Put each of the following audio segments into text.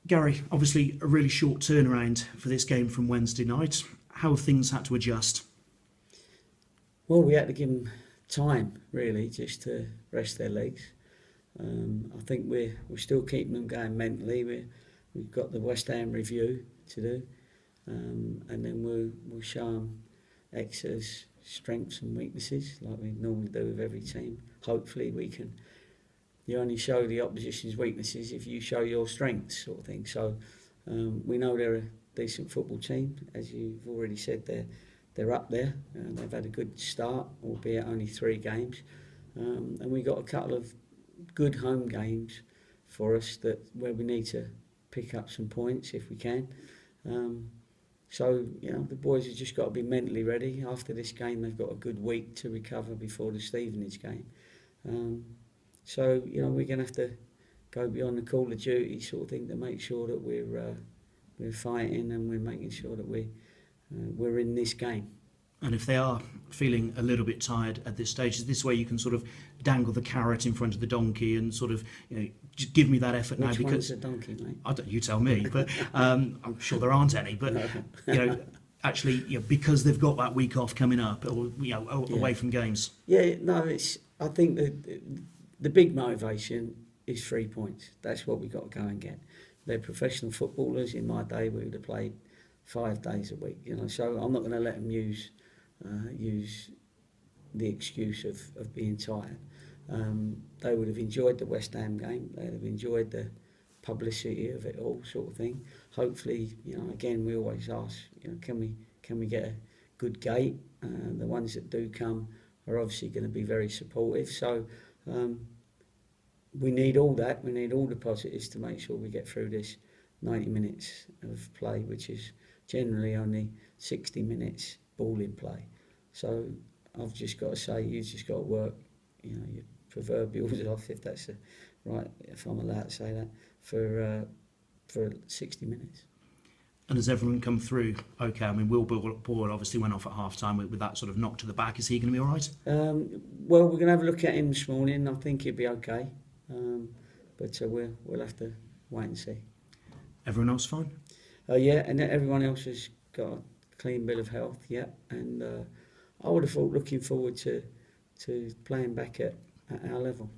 Gary, obviously a really short turnaround for this game from Wednesday night. How have things had to adjust? Well, we had to give them time, really, just to rest their legs. I think we're still keeping them going mentally. We've got the West Ham review to do, and then we'll show them Exeter's strengths and weaknesses, like we normally do with every team. Hopefully, we can. You only show the opposition's weaknesses if you show your strengths, sort of thing. So we know they're a decent football team, as you've already said. They're up there. They've had a good start, albeit only 3 games, and we got a couple of good home games for us where we need to pick up some points if we can. So the boys have just got to be mentally ready. After this game, they've got a good week to recover before the Stevenage game. So we're going to have to go beyond the call of duty sort of thing to make sure that we're fighting and we're making sure that we're in this game. And if they are feeling a little bit tired at this stage, is this where you can sort of dangle the carrot in front of the donkey and sort of, just give me that effort now? Which because one's a donkey, mate? I don't, you tell me, but I'm sure there aren't any. But actually, because they've got that week off coming up, or away from games. Yeah, no, I think the big motivation is 3 points. That's what we've got to go and get. They're professional footballers. In my day, we would have played 5 days a week. So I'm not going to let them use the excuse of being tired. They would have enjoyed the West Ham game. They'd have enjoyed the publicity of it all, sort of thing. Hopefully, again, we always ask, can we get a good gate? The ones that do come are obviously going to be very supportive. So we need all that. We need all the positives to make sure we get through this 90 minutes of play, which is generally only 60 minutes ball in play. So I've just got to say, you've just got to work, your proverbials off, if that's right, if I'm allowed to say that, for 60 minutes. And has everyone come through okay? I mean, Will Boyle obviously went off at half-time with that sort of knock to the back. Is he going to be all right? Well, we're going to have a look at him this morning. I think he'll be okay. But we'll have to wait and see. Everyone else fine? Yeah, and everyone else has got a clean bill of health, yeah. And I would have thought looking forward to playing back at our level.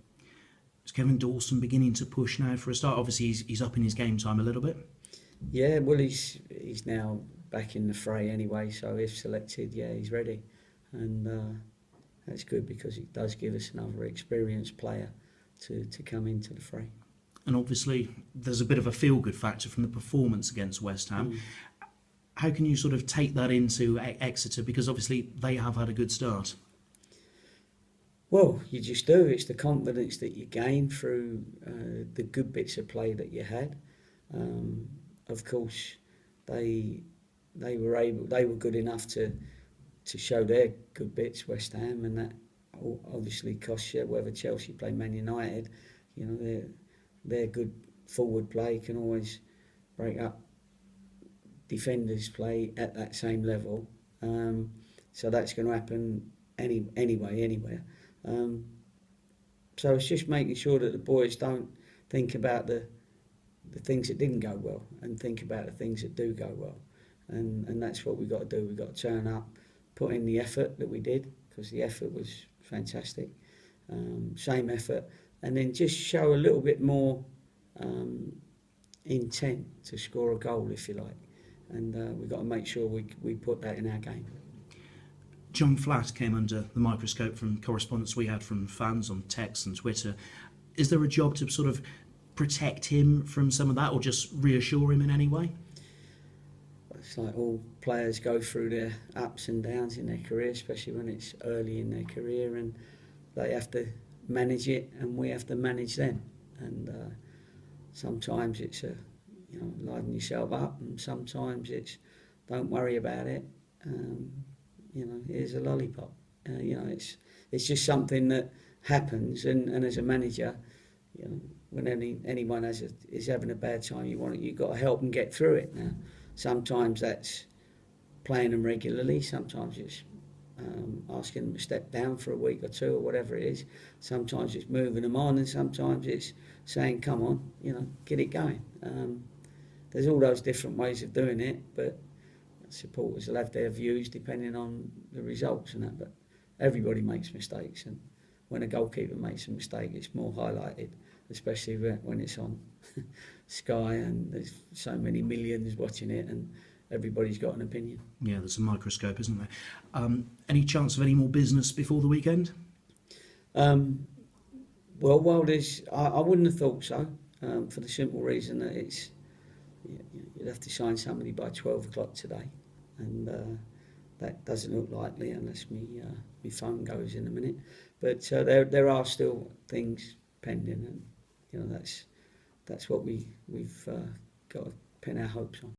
Is Kevin Dawson beginning to push now for a start? Obviously, he's up in his game time a little bit. Yeah, well, he's now back in the fray anyway, so if selected, yeah, he's ready. And that's good because it does give us another experienced player to come into the fray. And obviously, there's a bit of a feel-good factor from the performance against West Ham. How can you sort of take that into Exeter? Because obviously, they have had a good start. Well, you just do. It's the confidence that you gain through the good bits of play that you had. Of course, they were good enough to show their good bits, West Ham, and that obviously costs you. Whether Chelsea play Man United, their good forward play can always break up defenders' play at that same level. So that's going to happen anywhere. So it's just making sure that the boys don't think about the things that didn't go well and think about the things that do go well. And that's what we've got to do. We've got to turn up, put in the effort that we did, because the effort was fantastic. Same effort. And then just show a little bit more intent to score a goal, if you like. And we've got to make sure we put that in our game. John Flatt came under the microscope from correspondence we had from fans on text and Twitter. Is there a job to sort of protect him from some of that, or just reassure him in any way? It's like all players go through their ups and downs in their career, especially when it's early in their career, and they have to manage it and we have to manage them. And sometimes it's liven yourself up, and sometimes it's don't worry about it. Here's a lollipop. It's just something that happens, and as a manager, when anyone is having a bad time, you've got to help them get through it. Now, sometimes that's playing them regularly. Sometimes it's asking them to step down for a week or two or whatever it is. Sometimes it's moving them on, and sometimes it's saying, "Come on, get it going." there's all those different ways of doing it, but supporters will have their views depending on the results and that. But everybody makes mistakes, and when a goalkeeper makes a mistake, it's more highlighted, especially when it's on Sky and there's so many millions watching it, and everybody's got an opinion. Yeah, there's a microscope, isn't there? Any chance of any more business before the weekend? Well, I wouldn't have thought so, for the simple reason that you'd have to sign somebody by 12 o'clock today, and that doesn't look likely unless my phone goes in a minute. But there are still things pending, and that's what we've got to pin our hopes on.